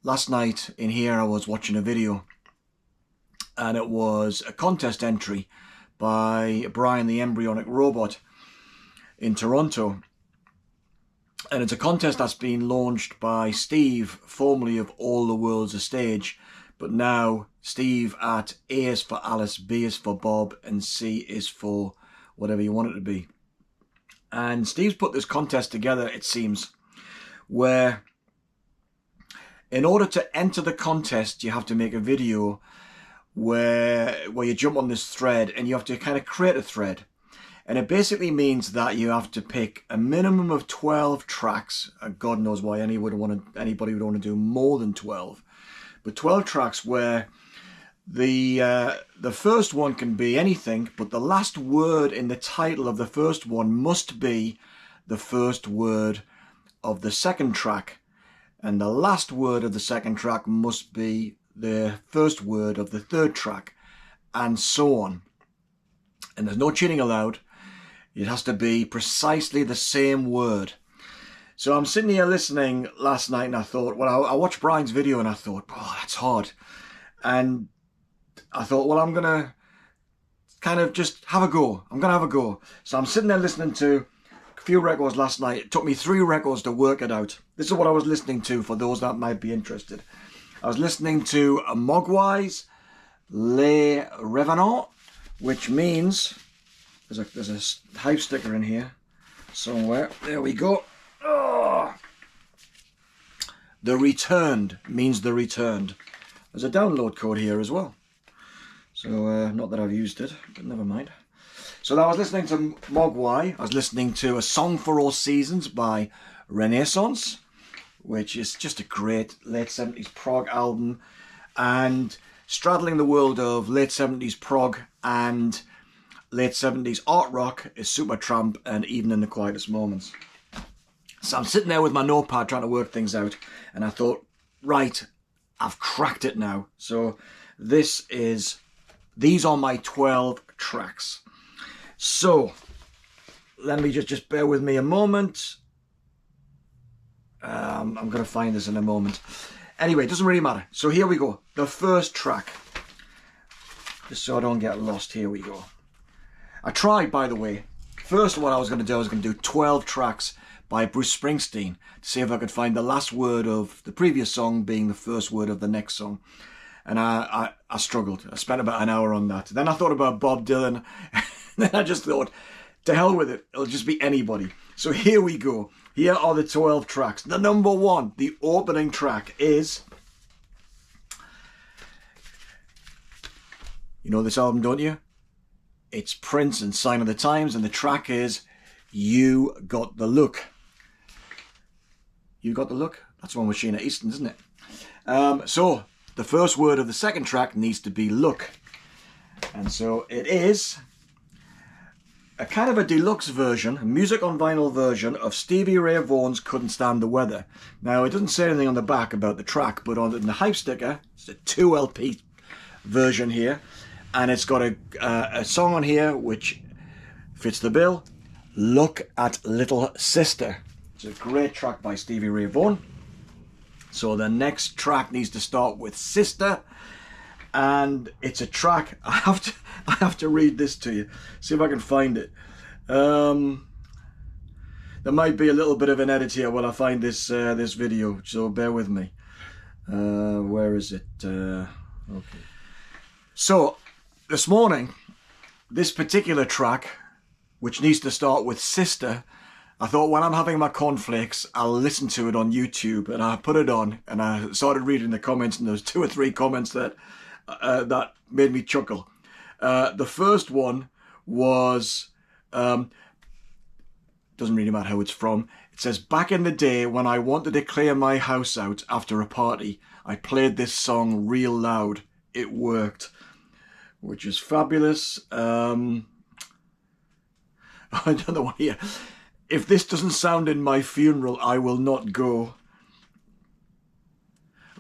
last night in here I was watching a video, and it was a contest entry by Brian the Embryonic Robot in Toronto. And it's a contest that's been launched by Steve, formerly of All the World's a Stage, but now Steve at A is for Alice, B is for Bob, and C is for whatever you want it to be. And Steve's put this contest together, it seems, where in order to enter the contest, you have to make a video where you jump on this thread, and you have to kind of create a thread. And it basically means that you have to pick a minimum of 12 tracks. God knows why anybody would want to do more than 12. But 12 tracks where the first one can be anything, but the last word in the title of the first one must be the first word of the second track. And the last word of the second track must be the first word of the third track, and so on. And there's no cheating allowed. It has to be precisely the same word. So I'm sitting here listening last night, and I thought, well, I watched Brian's video and I thought, oh, that's hard. And I thought, well, I'm going to kind of just have a go. I'm going to have a go. So I'm sitting there listening to a few records last night. It took me 3 records to work it out. This is what I was listening to for those that might be interested. I was listening to Mogwai's Les Revenants, which means, there's a hype sticker in here somewhere. There we go. Oh. The Returned means the returned. There's a download code here as well. So, not that I've used it, but never mind. So I was listening to Mogwai. I was listening to A Song for All Seasons by Renaissance, which is just a great late 70s prog album, and straddling the world of late 70s prog and late 70s art rock is Supertramp and Even in the Quietest Moments. So I'm sitting there with my notepad trying to work things out, and I thought, right, I've cracked it now. So these are my 12 tracks. So let me just bear with me a moment. I'm going to find this in a moment. Anyway, it doesn't really matter. So here we go. The first track. Just so I don't get lost, here we go. I tried, by the way. First, what I was going to do, I was going to do 12 tracks by Bruce Springsteen to see if I could find the last word of the previous song being the first word of the next song. And I struggled. I spent about an hour on that. Then I thought about Bob Dylan. Then I just thought, to hell with it. It'll just be anybody. So here we go. Here are the 12 tracks. The number 1, the opening track is... You know this album, don't you? It's Prince and Sign of the Times, and the track is You Got the Look. You Got the Look? That's one with Sheena Easton, isn't it? So, the first word of the second track needs to be look. And so it is a kind of a deluxe version, a music on vinyl version of Stevie Ray Vaughan's Couldn't Stand the Weather. Now, it doesn't say anything on the back about the track, but on the hype sticker, it's a 2 LP version here. And it's got a song on here which fits the bill. Look at Little Sister. It's a great track by Stevie Ray Vaughan. So the next track needs to start with Sister, and it's a track. I have to read this to you. See if I can find it. There might be a little bit of an edit here while I find this this video, so bear with me. Where is it? Okay. So this morning, this particular track, which needs to start with Sister, I thought when I'm having my cornflakes, I'll listen to it on YouTube, and I put it on, and I started reading the comments, and there was 2 or 3 comments that that made me chuckle. The first one was, doesn't really matter who it's from. It says, back in the day when I wanted to clear my house out after a party, I played this song real loud. It worked, which is fabulous. Another one here. If this doesn't sound in my funeral, I will not go.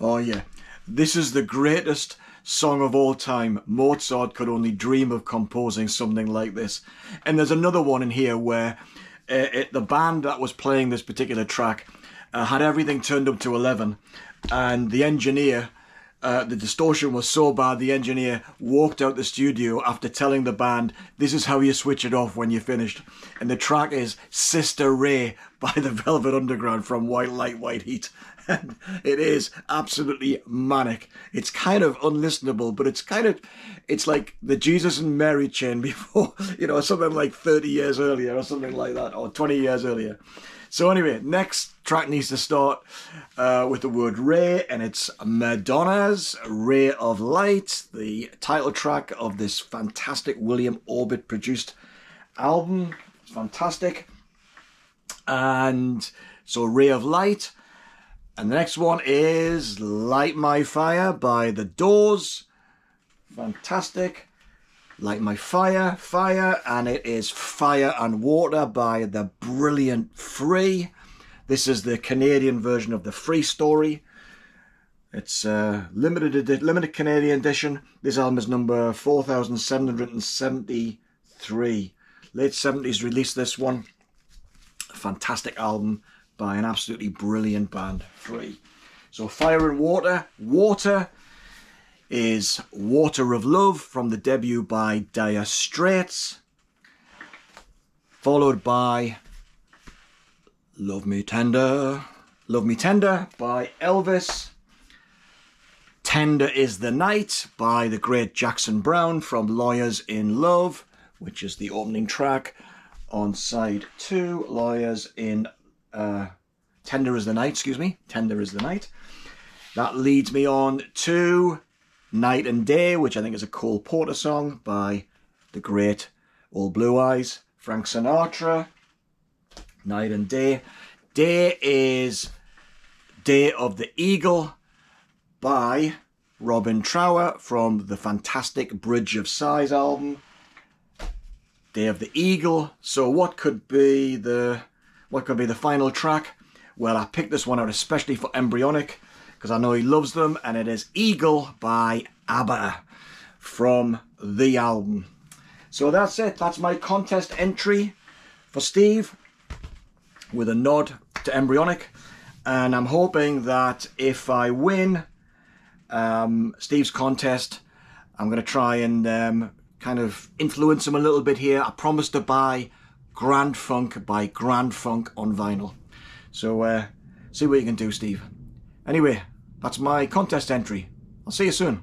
Oh yeah, this is the greatest song of all time. Mozart could only dream of composing something like this. And there's another one in here where the band that was playing this particular track had everything turned up to 11, and the engineer, the distortion was so bad, the engineer walked out the studio after telling the band, this is how you switch it off when you're finished. And the track is Sister Ray by the Velvet Underground from White Light, White Heat. And it is absolutely manic. It's kind of unlistenable, but it's like the Jesus and Mary chain before, you know, something like 30 years earlier or something like that, or 20 years earlier. So anyway, next track needs to start with the word Ray, and it's Madonna's Ray of Light, the title track of this fantastic William Orbit produced album. It's fantastic. And so Ray of Light. And the next one is Light My Fire by The Doors. Fantastic. Light My Fire, Fire, and it is Fire and Water by the brilliant Free. This is the Canadian version of the Free story. It's limited Canadian edition. This album is number 4773. Late 70s released this one. Fantastic album by an absolutely brilliant band, Free. So Fire and Water. Water is Water of Love from the debut by Dire Straits, followed by Love Me Tender by Elvis, Tender Is the Night by the great Jackson Browne from Lawyers in Love, which is the opening track on side 2, Lawyers in Tender Is the Night, Tender Is the Night. That leads me on to Night and Day, which I think is a Cole Porter song by the great Old Blue Eyes, Frank Sinatra. Night and Day. Day is Day of the Eagle by Robin Trower from the fantastic Bridge of Sighs album. Day of the Eagle. So what could be the final track? Well, I picked this one out especially for Embryonic, because I know he loves them, and it is Eagle by ABBA from the album. So that's it. That's my contest entry for Steve, with a nod to Embryonic. And I'm hoping that if I win Steve's contest, I'm going to try and kind of influence him a little bit here. I promise to buy Grand Funk by Grand Funk on vinyl. So see what you can do, Steve. Anyway, that's my contest entry. I'll see you soon.